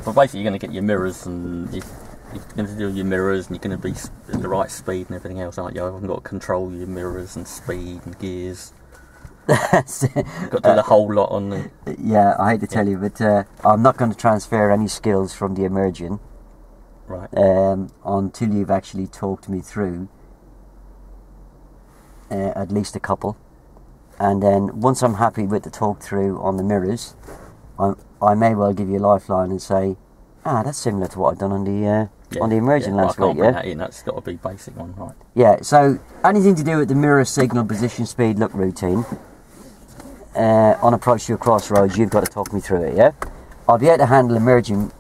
But basically, you're going to get your mirrors, and you're going to do your mirrors, and you're going to be at the right speed and everything else, aren't you? I haven't got to control your mirrors and speed and gears. You've got to do the whole lot on the... Yeah, I hate to tell you, but I'm not going to transfer any skills from the immersion. Right. Until you've actually talked me through at least a couple. And then once I'm happy with the talk through on the mirrors, I may well give you a lifeline and say, that's similar to what I've done on the immersion last week. Yeah, that's got to be basic one, right? Yeah. So anything to do with the mirror, signal, position, speed, look routine on approach to your crossroads, you've got to talk me through it. Yeah. I'll be able to handle immersion,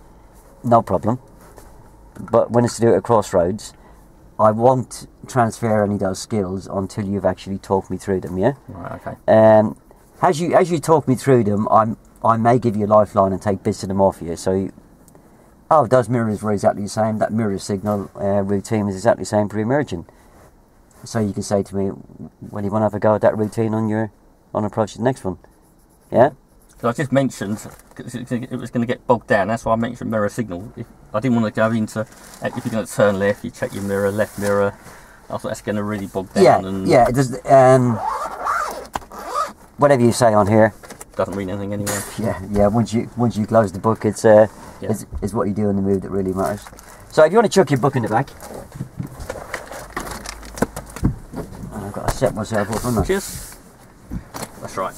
no problem. But when it's to do it at crossroads, I won't transfer any of those skills until you've actually talked me through them, yeah? Right, okay. As you talk me through them, I may give you a lifeline and take bits of them off you. So, those mirrors were exactly the same. That mirror signal routine is exactly the same for immersion. So you can say to me, well, you want to have a go at that routine on approach to the next one? Yeah? So I just mentioned, cause it was going to get bogged down, that's why I mentioned mirror signal. I didn't want to go into, if you're going to turn left, you check your mirror, left mirror. I thought that's going to really bog down. Yeah, it does, whatever you say on here. Doesn't mean anything anyway. Yeah, once you close the book, it's what you do in the move that really matters. So if you want to chuck your book in the back. I've got to set myself up, haven't I? Cheers. That's right.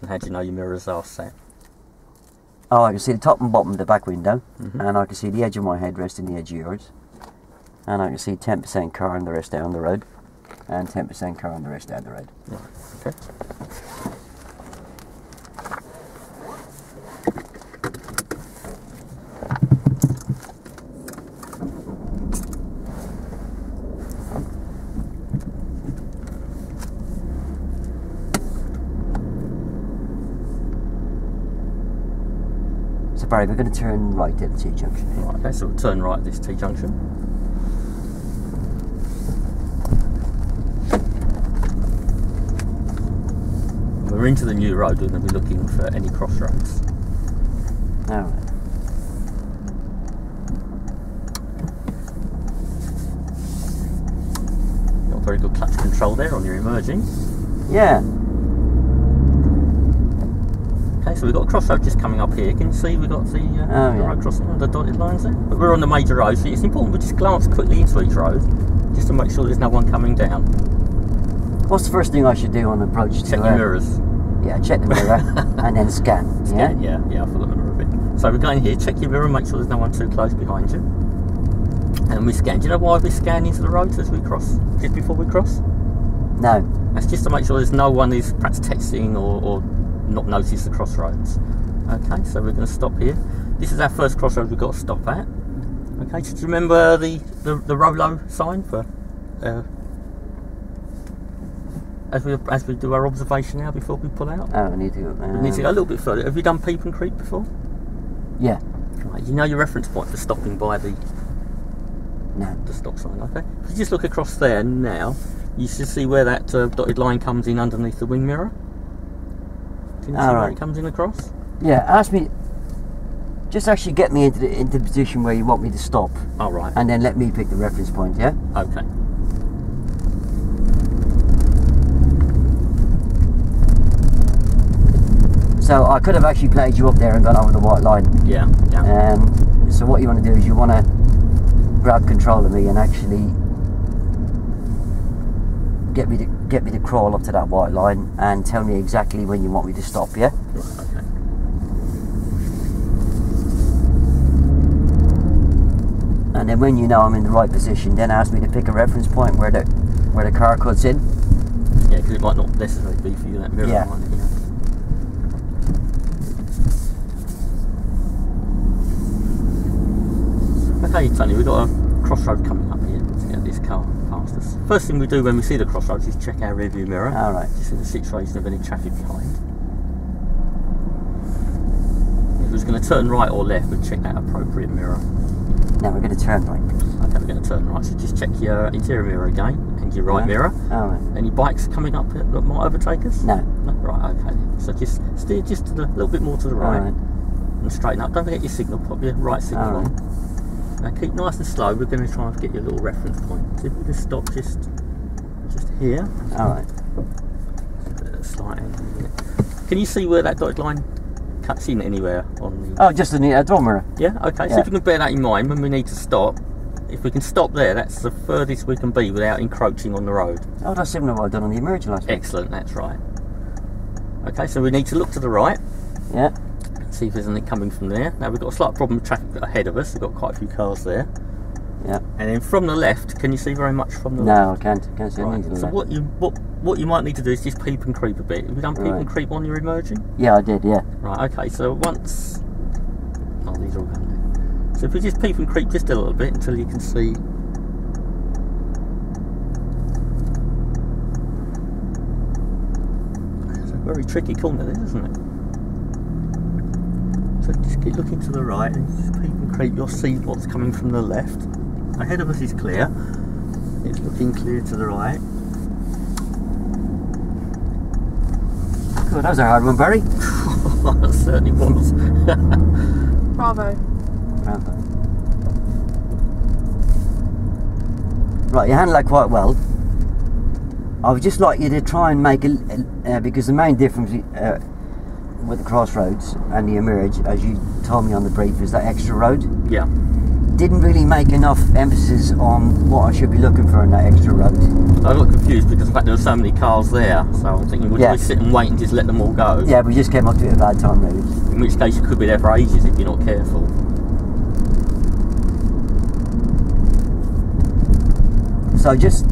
How do you know your mirrors are set? Oh, I can see the top and bottom of the back window, and I can see the edge of my headrest and the edge of yours, and I can see 10% car and the rest down the road, and 10% car and the rest down the road. Right. Okay. Barry, we're going to turn right at the T-junction. Right, okay, so we'll turn right at this T-junction. We're into the new road, we're going to be looking for any crossroads. Alright. Got very good clutch control there on your emerging. Yeah. Okay, so we've got a crossroad just coming up here. Can you see we've got the road crossing, the dotted lines there? But we're on the major road, so it's important we just glance quickly into each road, just to make sure there's no one coming down. What's the first thing I should do on approach to... Check your mirrors. Yeah, check the mirror and then scan. Scan, yeah, I forgot the mirror bit. So we're going here, check your mirror, make sure there's no one too close behind you. And we scan. Do you know why we scan into the roads as we cross, just before we cross? No. That's just to make sure there's no one who's perhaps texting or not noticed the crossroads. Okay, so we're going to stop here. This is our first crossroad we've got to stop at. Okay, so do you remember the Rolo sign for as we do our observation now before we pull out? Oh, we need to go. We need to go a little bit further. Have you done Peep and Creep before? Yeah. Right, you know your reference point for stopping by the stop sign. Okay, if you just look across there now, you should see where that dotted line comes in underneath the wing mirror. Can you see where it comes in across? Yeah, ask me. Just actually get me into the position where you want me to stop. Oh, right. And then let me pick the reference point, yeah? Okay. So I could have actually played you up there and gone over the white line. Yeah. So what you want to do is you want to grab control of me and actually get me to crawl up to that white line and tell me exactly when you want me to stop, yeah? Right, okay. And then when you know I'm in the right position, then ask me to pick a reference point where the car cuts in. Yeah, because it might not necessarily be for you that mirror. Yeah. Might it? Okay, Tony, we've got a crossroad coming up here to get this car past us. First thing we do when we see the crossroads is check our rear view mirror. All right. Just in the situation of any traffic behind. If it was going to turn right or left, we'd check that appropriate mirror. Now we're going to turn right. Okay, we're going to turn right. So just check your interior mirror again and your right mirror. Alright. Any bikes coming up that might overtake us? No. No? Right, okay. So just steer just to the little bit more to the right. Alright. And straighten up. Don't forget your signal. Pop your right signal on. Now keep nice and slow. We're going to try and get you a little reference point. So if we can stop just here. Alright. Slight angle here. Can you see where that dotted line cuts in anywhere on the... Oh, just in the door mirror. Yeah, okay. So if you can bear that in mind when we need to stop, if we can stop there, that's the furthest we can be without encroaching on the road. Oh, that's similar to what I've done on the emergency last week. Excellent, that's right. Okay, so we need to look to the right. Yeah. See if there's anything coming from there. Now we've got a slight problem with traffic ahead of us. We've got quite a few cars there. Yeah. And then from the left, can you see very much from the No, left? I can't see Right. anything. So what you might need to do is just peep and creep a bit. Have you done peep and creep on your emerging? Yeah, I did, yeah. Right, okay, so once... Oh, these are all going there. So if we just peep and creep just a little bit until you can see... It's a very tricky corner this, isn't it? So just keep looking to the right and just peep and creep. You'll see what's coming from the left. Ahead of us is clear. It's looking clear to the right. Good, that was a hard one, Barry. That certainly was. Bravo. Bravo. Right, you handle that quite well. I would just like you to try and make because the main difference with the Crossroads and the Emerge, as you told me on the brief, is that extra road. Yeah. Didn't really make enough emphasis on what I should be looking for in that extra road. I got confused because in fact there were so many cars there, so I'm thinking would we sit and wait and just let them all go? Yeah, we just came up to it at a bad time really. In which case you could be there for ages if you're not careful. So just,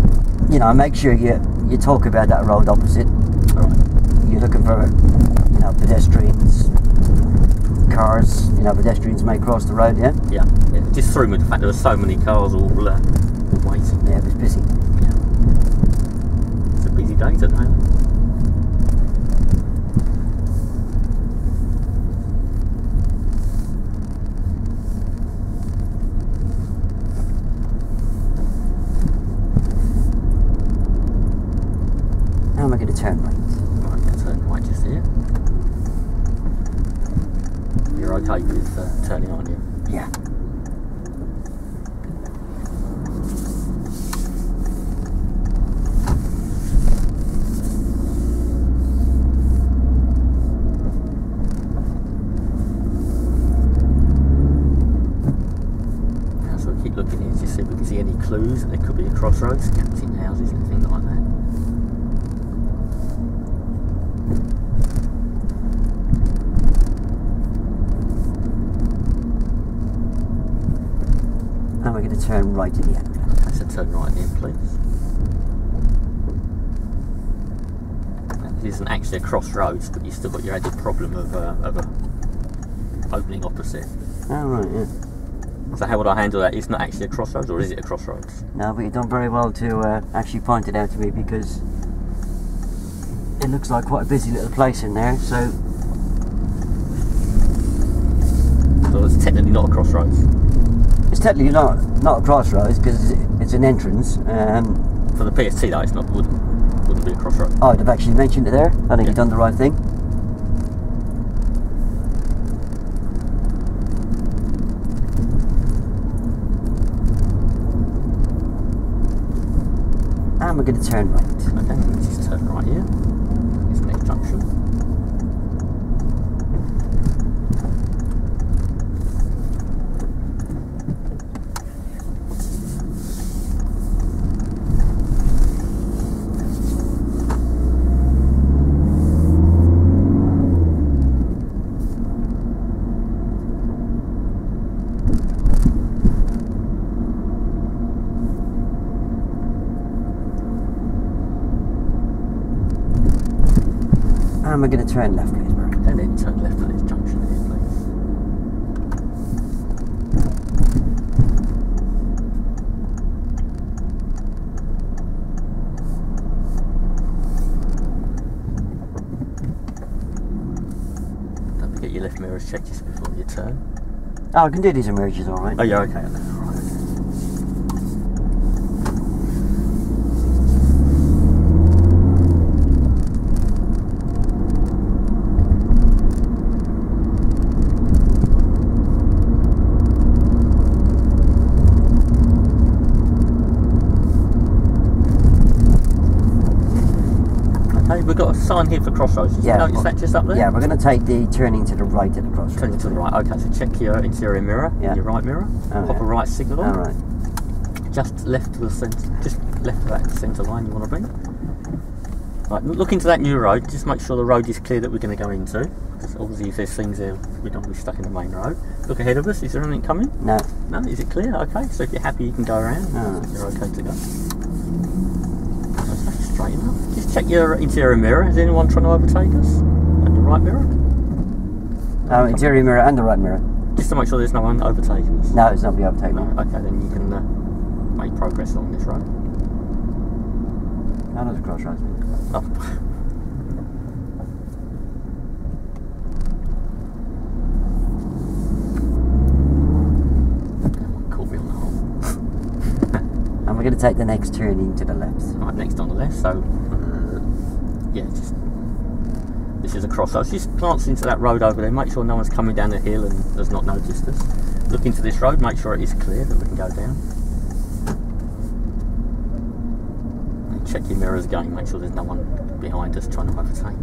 you know, make sure you talk about that road opposite. Alright. You're looking for, you know, pedestrians, cars, you know, pedestrians may cross the road, yeah? Yeah. It just threw me the fact there were so many cars all waiting. Yeah, it was busy. Yeah. It's a busy day today. How am I going to turn right? Right, let's turn right just here. You're okay with turning on, you? Yeah. Now, so we keep looking here to see if we can see any clues that there could be a crossroads, captain houses, anything like that. How am I going to turn right at the end? Okay, so turn right in, please. Now, this isn't actually a crossroads, but you've still got your added problem of a opening opposite. Oh, right, yeah. So how would I handle that? It's not actually a crossroads, or is it a crossroads? No, but you've done very well to actually point it out to me because it looks like quite a busy little place in there, so... So it's technically not a crossroads. It's technically not a crossroads because it's an entrance. For the PST though, it's not, wouldn't be a crossroads. Oh, I'd have actually mentioned it there. I think you've done the right thing. And we're going to turn right. Okay, let's just turn right here. It's the next junction. And we're going to turn left, please, Mark. And then turn left at this junction here, please. Don't forget your left mirror's checked just before you turn. Oh, I can do these emerges all right. Oh, you're okay on that. we've got a sign here for Crossroads. Did you notice that just up there? Yeah, we're going to take the turning to the right at the Crossroads. Turning to the right. Okay, so check your interior mirror, your right mirror. Pop a right signal on. All right. Just left to the centre, just left of that centre line you want to bring. Right, look into that new road. Just make sure the road is clear that we're going to go into. Because obviously, if there's things there, we don't want to be stuck in the main road. Look ahead of us. Is there anything coming? No. No. Is it clear? Okay. So if you're happy, you can go around. You're okay to go. That's straight enough. Just check your interior mirror. Is anyone trying to overtake us? And your right mirror. Interior mirror and the right mirror. Just to make sure there's no one overtaking us. No, there's nobody overtaking. No. Okay, then you can make progress on this road. Oh, there's a Crossroads. Oh. Caught me on the hole. And we're going to take the next turning to the left. Right, next on the left. So, yeah, just this is a crossroads. Just glance into that road over there. Make sure no one's coming down the hill and has not noticed us. Look into this road. Make sure it is clear that we can go down. Check your mirrors again, make sure there's no one behind us trying to overtake.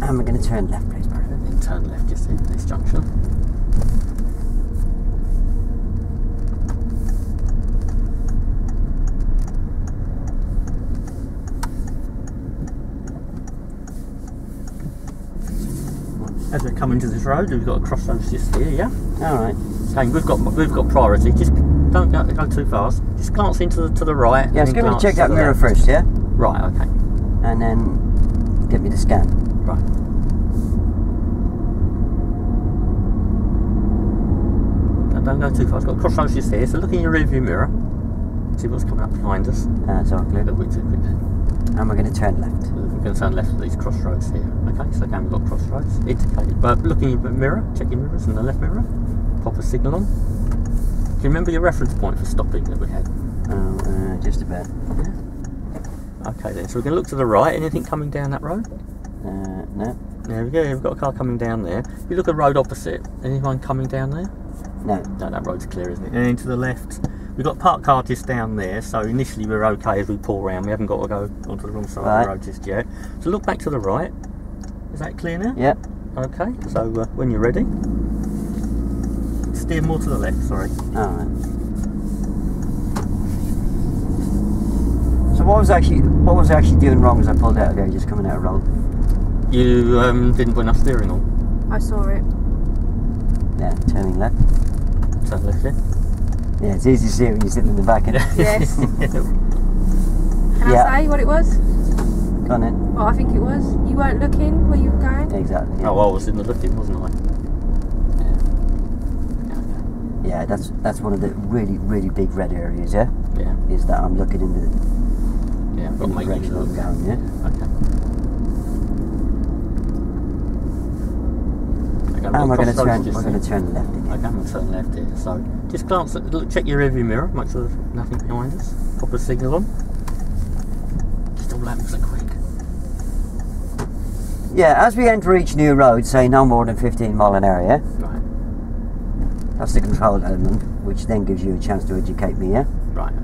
And we're going to turn left, please, Barry. Then turn left just at this junction. As we're coming to this road, we've got a Crossroads just here, yeah? Alright. Okay, we've got priority, just don't go too fast. Just glance into to the right. Yeah, it's going to check that mirror first, yeah? Right, okay. And then get me the scan. Right. Don't go too fast. Got Crossroads just here, so look in your rearview mirror. See what's coming up behind us. That's all clear. A little bit too quick. And we're going to turn left. We're going to turn left at these Crossroads here. Okay, so again we've got Crossroads indicated. But look in your mirror, check your mirrors in the left mirror. Pop a signal on. Do you remember your reference point for stopping that we had? Just about. Yeah. Okay then, so we're going to look to the right. Anything coming down that road? No. There we go, we've got a car coming down there. If you look at the road opposite, anyone coming down there? No. No, that road's clear, isn't it? And then to the left, we've got parked car just down there, so initially we're okay as we pull round. We haven't got to go onto the wrong side of the road just yet. So look back to the right. Is that clear now? Yep. Okay, so when you're ready, steer more to the left, sorry. Alright. So what was I actually doing wrong as I pulled out of there, just coming out wrong? You didn't put enough steering on. I saw it. Yeah, turning left. Turn left, yeah. Yeah, it's easy to see it when you're sitting in the back. Yes. Can I say what it was? Go on then. Well, I think it was. You weren't looking where you were going? Exactly. Yeah. Oh, well, I was in the looking, wasn't I? Yeah, that's one of the really big red areas, yeah? Yeah. Is that I'm looking in the I've got to make you direction look. I'm going, yeah? Okay. And we're going to turn left again. Okay, I'm going to turn left here. So just glance at, check your rearview mirror, make sure there's nothing behind us. Pop a signal on. Just all happens so quick. Yeah, as we enter each new road, say no more than 15 mile an hour, yeah? Right. That's the control element, which then gives you a chance to educate me, yeah? Right, okay.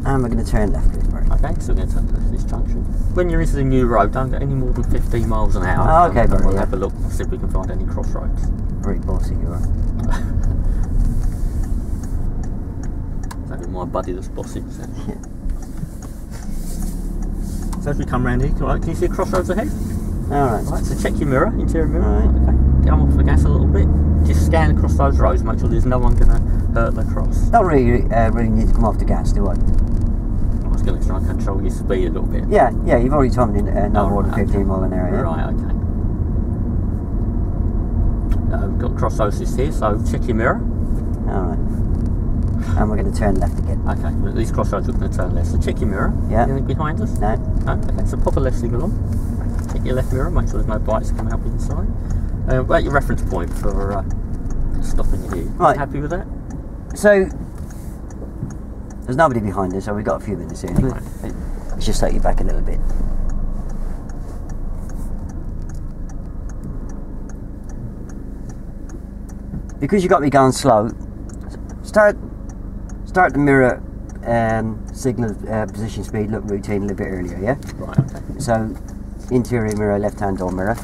And we're going to turn left, please, Barry. Okay, so we're going to turn left this junction. When you're into the new road, don't go any more than 15 miles an hour. Oh, okay, Barry. We'll have a look and see if we can find any crossroads. Very bossy you are. That'd be my buddy that's bossy. So. Yeah. So as we come round here, can you see crossroads ahead? Alright. Right, so check your mirror, interior mirror. Right. Okay. Come off the gas a little bit. Just scan across those roads, make sure there's no one going to hurt the cross. Don't really need to come off the gas, do I? I was going to try and control your speed a little bit. Yeah, you've already told me no more than 15 mile an hour, yeah? Right, okay. We've got crossroads here, so check your mirror. Alright. And we're going to turn left again. Okay, well, these crossroads are going to turn left. So check your mirror. Yeah. Anything behind us? No. No? Okay, so pop a left signal on. Check your left mirror, make sure there's no bikes coming up inside. About your reference point for stopping here. Right. Happy with that? So, there's nobody behind us, so we've got a few minutes here. Right. Let's just take you back a little bit. Because you got me going slow, start the mirror signal position speed look routine a little bit earlier, yeah? Right, okay. So, interior mirror, left hand door mirror.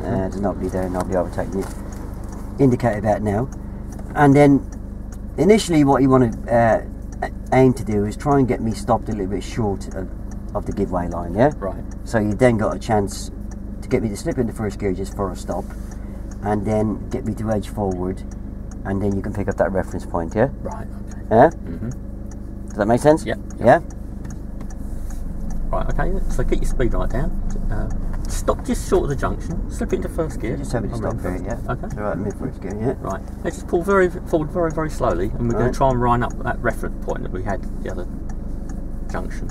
There's nobody there, nobody overtaking you. Indicate about now. And then, initially what you want to aim to do is try and get me stopped a little bit short of the giveaway line, yeah? Right. So you then got a chance to get me to slip into first gear just for a stop, and then get me to edge forward, and then you can pick up that reference point, yeah? Right, okay. Yeah? Mm-hmm. Does that make sense? Yep. Yeah? Right, okay, so keep your speed right down. Stop just short of the junction, slip it into first gear. Just tell me to stop there, yeah? Okay. So right, mid first gear, yeah? Right, let's just pull forward very, very slowly, and we're going to try and line up that reference point that we had at the other junction.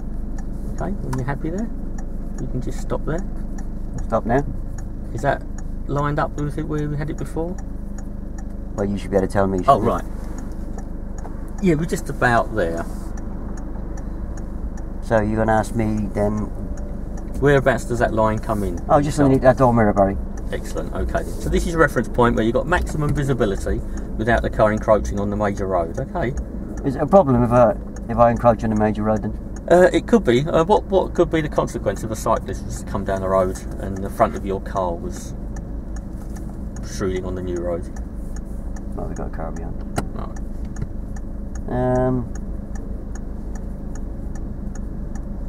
Okay, when you're happy there, you can just stop there. Stop now? Is that lined up with it where we had it before? Well, you should be able to tell me. Oh, right. Yeah, we're just about there. So you're going to ask me then... Whereabouts does that line come in? Oh, just underneath that door mirror, Barry. Excellent, okay. So this is a reference point where you've got maximum visibility without the car encroaching on the major road, okay? Is it a problem if I encroach on a major road then? It could be. What could be the consequence if a cyclist was to come down the road and the front of your car was protruding on the new road? Well, we've got a car behind. Right.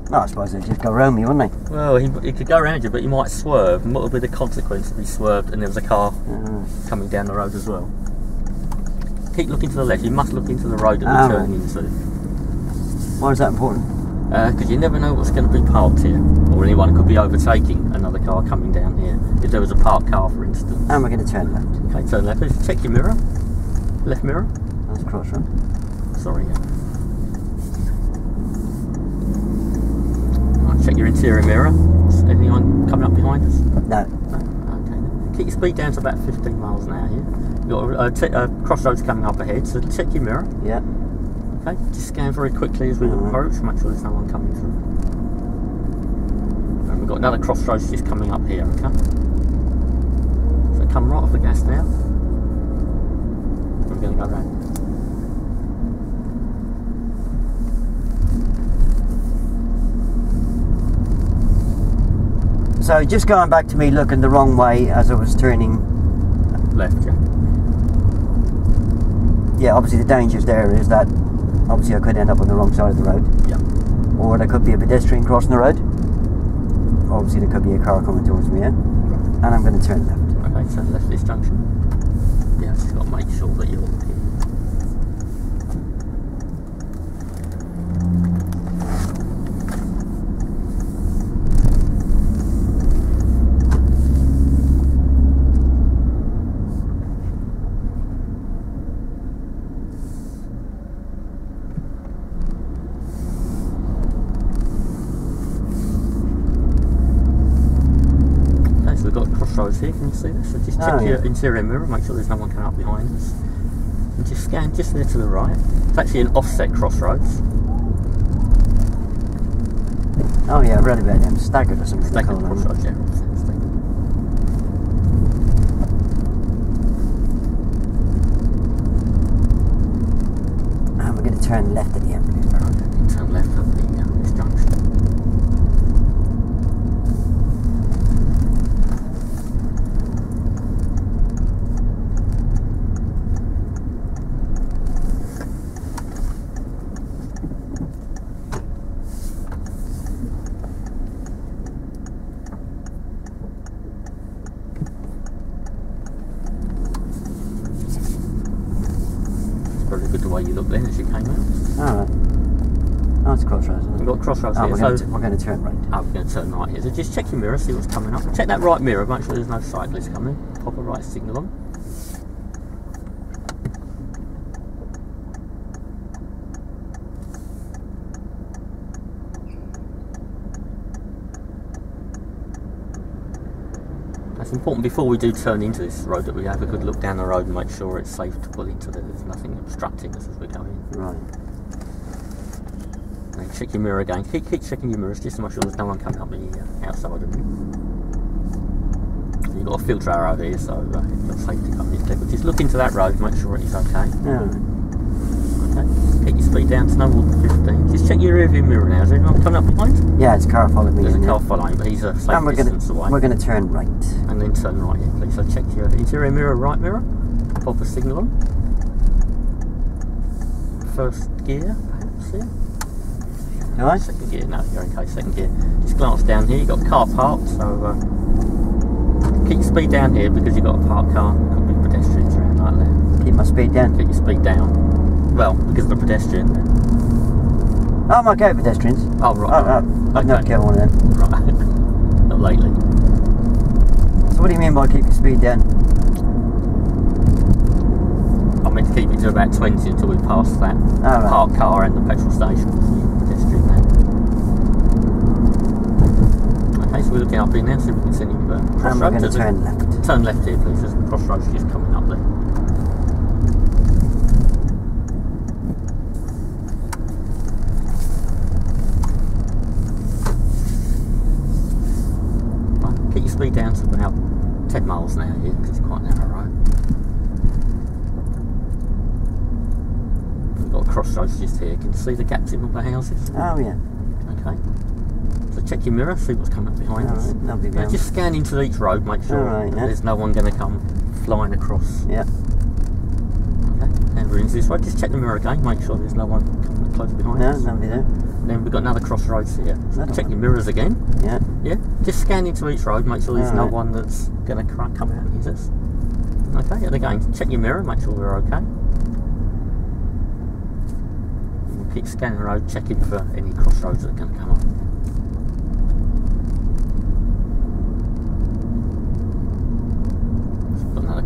No, I suppose they'd just go around me, wouldn't they? Well, he could go around you, but you might swerve. And what would be the consequence if he swerved and there was a car coming down the road as well? Keep looking to the left. You must look into the road that we're turning into. Why is that important? Because you never know what's going to be parked here, or anyone could be overtaking another car coming down here. If there was a parked car, for instance. And we're going to turn left. Okay, turn left. Let's check your mirror. Left mirror. That's Crossroads. Sorry. Yeah. Right, check your interior mirror. Is anyone coming up behind us? No. No? Okay. Keep your speed down to about 15 miles an hour here. You've got crossroads coming up ahead, so check your mirror. Yeah. Okay, just scan very quickly as we approach, make sure there's no one coming through. And we've got another crossroads just coming up here, okay? So come right off the gas now. We're going to go round. So just going back to me looking the wrong way as I was turning left, yeah. Yeah, obviously the dangers there is that obviously I could end up on the wrong side of the road. Yeah. Or there could be a pedestrian crossing the road. Obviously there could be a car coming towards me, yeah? And I'm going to turn left. Okay, so left this junction. Yeah, just got to make sure that you're here. Crossroads here, can you see this? So just check your interior mirror, make sure there's no one coming up behind us. And just scan just there to the right. It's actually an offset crossroads. Oh yeah, I've read about them. Staggered or something. Staggered crossroads, yeah. And we're going to turn left at the end. Okay, turn left at this junction. Probably good the way you look then as you came out. Alright. Oh, it's Crossroads, isn't it? We've got Crossroads here. We're going to turn right. Oh, we're going to turn right here. So just check your mirror, see what's coming up. Check that right mirror, make sure there's no cyclists coming. Pop a right signal on. It's important before we do turn into this road that we have a good look down the road and make sure it's safe to pull into. There's nothing obstructing us as we go in. Right. And check your mirror again. Keep checking your mirrors just to make sure there's no one coming up the outside of you. You've got a filter arrow here, so it's not safe to come in. But just look into that road, make sure it's okay. Yeah. Okay. Keep your speed down to no more than 15. Just check your rear view mirror now. Is anyone coming up behind? Yeah, it's a car following me. There's a car following, but he's a safe distance away. We're going to turn right. And then turn right, yeah, please. So check your interior mirror, right mirror. Pop a signal on. First gear, perhaps, yeah. Alright? Second gear, no, you're okay, second gear. Just glance down here, you've got a car parked, so keep your speed down here because you've got a parked car. There could be pedestrians around like that. Keep my speed down. Keep your speed down. Well, because of the pedestrian then. Oh, I'm okay with pedestrians. Oh, right. I've not killed one of them. Right. Not lately. So what do you mean by keep your speed down? I meant to keep it to about 20 until we pass that right. parked car and the petrol station. Pedestrian there. Okay, so we're looking up here now, so we can see any crossroads. And we're going to turn left. Turn left here, please. There's the crossroads just coming up there. Right, keep your speed down to about 10 miles an hour here, because it's quite a narrow road. We've got a crossroads just here. Can you see the gaps in all the houses? Oh, yeah. Okay. So check your mirror, see what's coming up behind us. Lovely. Now just scan into each road, make sure that there's no one going to come flying across. Yeah. Okay, and we're into this road. Just check the mirror again, make sure there's no one coming close behind us. No, lovely there. Then we've got another crossroads here. So check your mirrors again. Yeah. Yeah. Just scan into each road, make sure there's no one that's going to come out and hit us. Okay, and again, check your mirror, make sure we're okay. And we'll keep scanning the road, checking for any crossroads that are going to come up.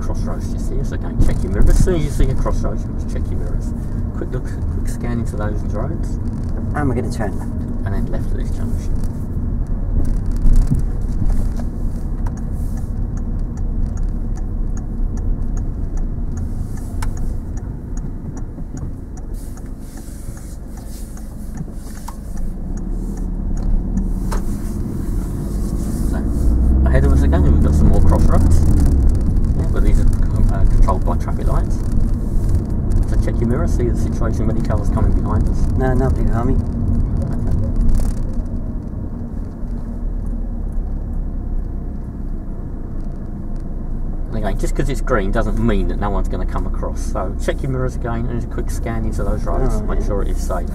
Crossroads just here, so again check your mirrors. As soon as you see a crossroads, you must check your mirrors. Quick scan into those roads. And we're going to turn left. And then left at this junction. So, ahead of us again, we've got some more crossroads. But these are controlled by traffic lights. So check your mirror, see the situation with any cars coming behind us. No, nobody behind me. Okay. And again, just because it's green doesn't mean that no one's going to come across. So check your mirrors again and just a quick scan into those roads, make sure it is safe.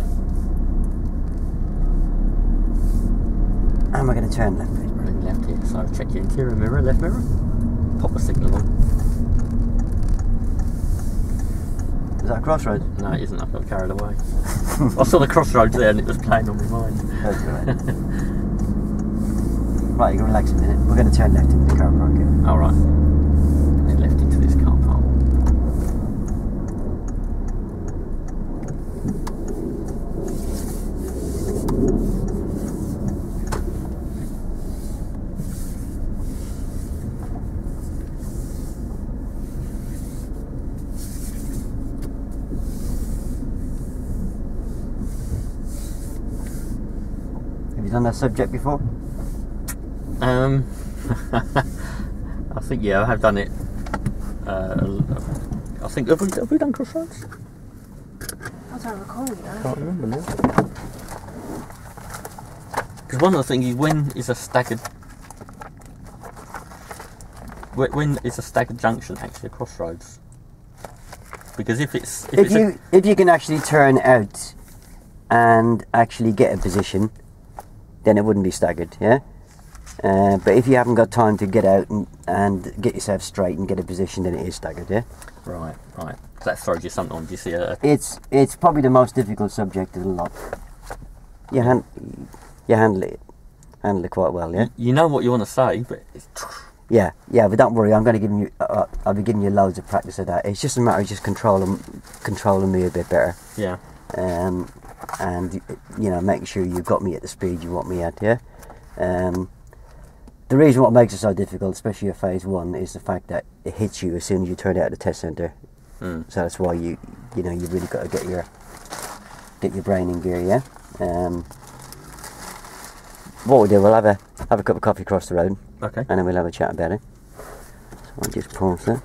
And we're going to turn left. Turn left here, so check your interior mirror, left mirror. Pop a signal on. Is that a crossroad? No, it isn't. I got carried away. I saw the crossroads there and it was playing on my mind. That's right. Right, you can relax a minute. We're going to turn left into the car park here. Alright. And then left into this car park. Have you done that subject before? I think I have done it. I think have we done crossroads? I don't recall it. I can't remember now. Because one of the things is when is a staggered junction actually a crossroads? Because if you can actually turn out and actually get a position, then it wouldn't be staggered, yeah? But if you haven't got time to get out and get yourself straight and get a position, then it is staggered, yeah? Right. So that throws you something on. Do you see It's probably the most difficult subject of the lot. You handle it quite well, yeah? You know what you want to say, but it's... Yeah, but don't worry, I'm going to give you. I'll be giving you loads of practice of that. It's just a matter of just controlling me a bit better. Yeah. And making sure you've got me at the speed you want me at. Yeah. The reason what makes it so difficult, especially at phase 1, is the fact that it hits you as soon as you turn out of the test centre. So that's why you know you've really got to get your brain in gear, yeah. What we'll do, we'll have a cup of coffee across the road, Okay. and then we'll have a chat about it. So I'll just pause there.